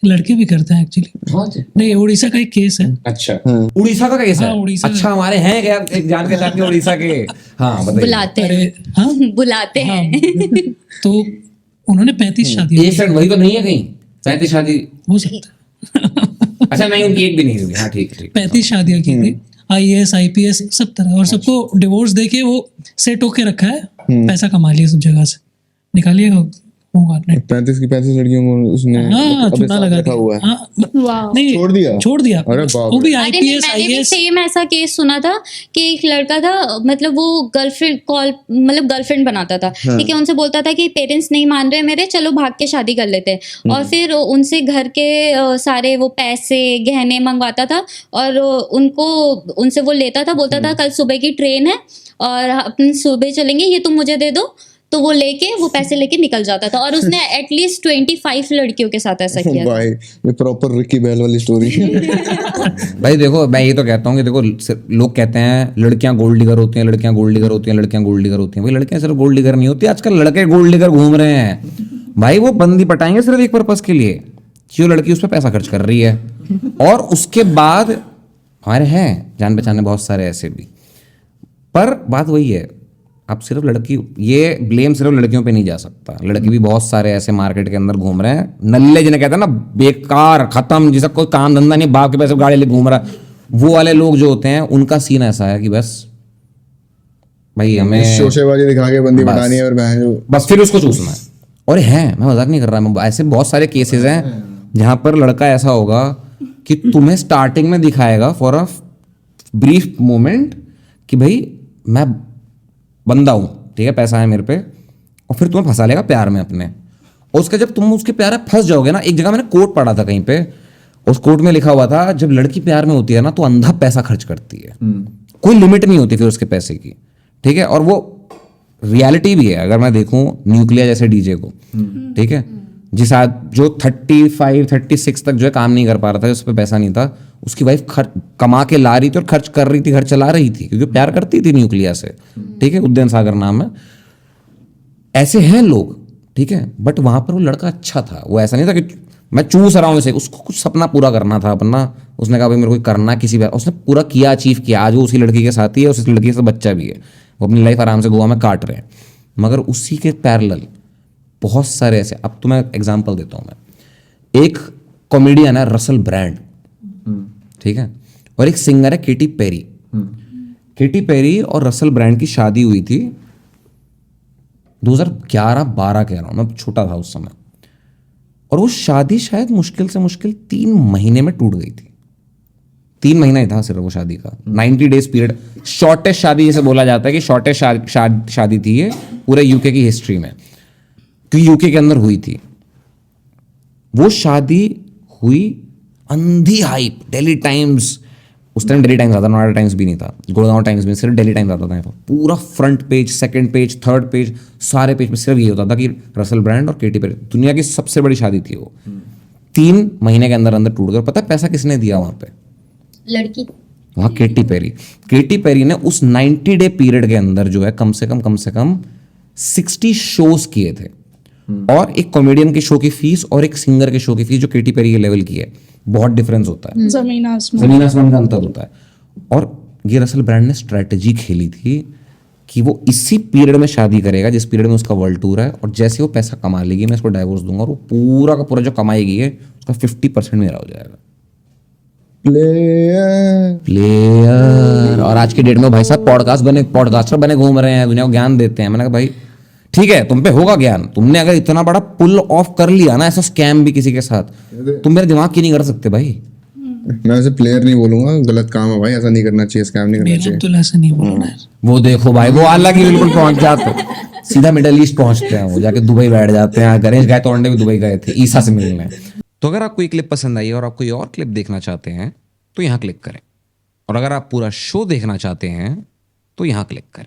लड़के भी करते हैं एक्चुअली। नहीं, उड़ीसा का एक केस है। अच्छा, उड़ीसा का केस है। हाँ, उड़ीसा अच्छा, हमारे हैं क्या एक जान के साथ उड़ीसा के? हाँ बताइए। बुलाते अरे हैं। हाँ बुलाते हाँ, हैं। तो उन्होंने 35 शादी एक सेकंड, वही तो नहीं है कहीं 35 शादी? हो सकता है। अच्छा नहीं, उनकी एक भी नहीं हुई। हाँ ठीक ठीक। 35 शादियां की थी, IAS IPS सब तरह, और सबको डिवोर्स देके वो सेट होके रखा है, पैसा कमा लिया सब जगह से, निकालिए होगा नहीं। 35 की 35 लड़कियों को उसने हाँ, अपने चूना साथ लगा रखा हुआ है। दिया। हाँ, वाह। नहीं छोड़ दिया। अरे बाप वो भी रे। अरे नहीं, IPS मैंने भी IAS। सेम ऐसा केस सुना था कि एक लड़का था, मतलब वो गर्लफ्रेंड मतलब गर्लफ्रेंड बनाता था, ठीक है, उनसे बोलता था कि पेरेंट्स नहीं मान रहे मेरे, चलो भाग के शादी कर लेते हैं, और फिर उनसे घर के सारे वो पैसे गहने मंगवाता था, और उनसे वो लेता था, बोलता था कल सुबह की ट्रेन है और अपन सुबह चलेंगे, ये तुम मुझे दे दो, तो वो लेके वो पैसे लेके निकल जाता था, और उसने एटलीस्ट 25 लड़कियों के साथ ऐसा किया था। भाई ये प्रॉपर रिकी बैल वाली स्टोरी। भाई देखो, मैं ये तो कहता हूँ कि देखो, लोग कहते हैं लड़कियां गोल्ड डिगर होती हैं, लड़कियां गोल्ड डिगर होती हैं, लड़कियां गोल्ड डिगर होती हैं। भाई लड़कियां सिर्फ गोल्ड डिगर नहीं होती, आजकल लड़के गोल्ड डिगर घूम रहे हैं। भाई वो बंदी पटाएंगे सिर्फ एक पर्पस के लिए कि वो लड़की उस पर पैसा खर्च कर रही है, और उसके बाद हमारे हैं जान पहचाने बहुत सारे ऐसे भी। पर बात वही है, अब सिर्फ लड़की, ये ब्लेम सिर्फ लड़कियों पे नहीं जा सकता। लड़के भी बहुत सारे ऐसे मार्केट के अंदर घूम रहे हैं, नल्ले जिन्हें कहते हैं ना, बेकार खत्म, जिसका कोई काम धंधा नहीं, बाप के पैसे गाड़ी ले घूम रहा है, वो वाले लोग जो होते हैं उनका सीन ऐसा है कि बस भाई हमें शोशेबाजी दिखा के बंदी बस। बतानी है और बहन बस फिर उसको चूसना है। और है, मैं मजाक नहीं कर रहा, मैं ऐसे बहुत सारे केसेस हैं जहां पर लड़का ऐसा होगा कि तुम्हें स्टार्टिंग में दिखाएगा फॉर अ ब्रीफ मोमेंट कि भाई मैं बंदा हूं, ठीक है, पैसा है मेरे पे, और फिर तुम्हें फंसा लेगा प्यार में अपने। और उसका जब तुम उसके प्यार में फंस जाओगे ना, एक जगह मैंने कोट पढ़ा था कहीं पे, उस कोट में लिखा हुआ था जब लड़की प्यार में होती है ना तो अंधा पैसा खर्च करती है, कोई लिमिट नहीं होती फिर उसके पैसे की, ठीक है। और वो रियलिटी भी है, अगर मैं देखूं न्यूक्लियर जैसे डीजे को, ठीक है, जिस जो 35-36 तक जो है काम नहीं कर पा रहा था, उस पर पैसा नहीं था, उसकी वाइफ कमा के ला रही थी और खर्च कर रही थी, घर चला रही थी, क्योंकि प्यार करती थी न्यूक्लियर से, ठीक है, उद्यन सागर नाम है। ऐसे हैं लोग, ठीक है, बट वहां पर वो लड़का अच्छा था, वो ऐसा नहीं था कि मैं चूस रहा हूँ इसे, उसको कुछ सपना पूरा करना था अपना, उसने कहा भाई मेरे को करना किसी बार, उसने पूरा किया, अचीव किया, आज वो उसी लड़की के साथ ही है, उस लड़की के साथ बच्चा भी है, वो अपनी लाइफ आराम से गोवा में काट रहे हैं। मगर उसी के पैरेलल बहुत सारे ऐसे, अब तो मैं एग्जांपल देता हूं, मैं एक कॉमेडियन है रसल ब्रांड, ठीक है, और एक सिंगर है केटी पेरी। केटी पेरी और रसल ब्रांड की शादी हुई थी 2011-12 कह रहा हूं मैं, छोटा था उस समय, और वो शादी शायद मुश्किल से मुश्किल 3 महीने में टूट गई थी। 3 महीना ही था सिर्फ वो शादी का, 90 डेज पीरियड, शॉर्टेस्ट शादी जैसे बोला जाता है कि शॉर्टेस्ट शादी थी ये पूरे यूके की हिस्ट्री में, क्योंकि यूके के अंदर हुई थी वो शादी। हुई अंधी हाइप, डेली टाइम्स, उस टाइम डेली टाइम्स आता, नोएडा टाइम्स भी नहीं था, गुड़गांव टाइम्स भी, सिर्फ डेली टाइम्स आता था, पूरा front page, second page, third page, सारे पेज में सिर्फ ये होता था कि रसल ब्रांड और केटी पेरी, दुनिया की सबसे बड़ी शादी थी वो, 3 महीने के अंदर अंदर टूट गई। पता है पैसा किसने दिया वहां पे? लड़की। वहां केटी पेरी ने उस 90 डे पीरियड के अंदर जो है कम से कम 60 शोज किए थे, और एक कॉमेडियन के शो की फीस और एक सिंगर के शो की फीस जो केटी पेरी के लेवल की है, बहुत डिफरेंस होता है, जमीन आसमान का अंतर होता है। और ये रसल ब्रांड ने स्ट्रेटजी खेली थी कि वो इसी पीरियड में शादी करेगा जिस पीरियड में उसका वर्ल्ड टूर है, और जैसे वो पैसा कमा लेगी मैं इसको डाइवोर्स दूंगा, और वो पूरा का पूरा जो कमाएगी है उसका 50% मेरा हो जाएगा। प्लेयर। और आज की डेट में भाई साहब पॉडकास्टर बने घूम रहे हैं, दुनिया को ज्ञान देते हैं। मैंने कहा भाई ठीक है, तुम पे होगा ज्ञान, तुमने अगर इतना बड़ा पुल ऑफ कर लिया ना, ऐसा स्कैम भी किसी के साथ, तुम मेरे दिमाग की नहीं कर सकते भाई। मैं वैसे प्लेयर नहीं बोलूंगा, गलत काम है भाई, ऐसा नहीं करना चाहिए, स्कैम नहीं करना चाहिए। तो ऐसा नहीं बोलना है। वो देखो भाई, वो अलग ही बिल्कुल पहुंच जाते, सीधा मिडिल ईस्ट पहुंचते हैं, वो जाके दुबई बैठ जाते हैं। गणेश गाय तोड़ने भी दुबई गए थे ईसा से मिलने। तो अगर आपको ये क्लिप पसंद आई और आप कोई और क्लिप देखना चाहते हैं तो यहाँ क्लिक करें, और अगर आप पूरा शो देखना चाहते हैं तो यहाँ क्लिक करें।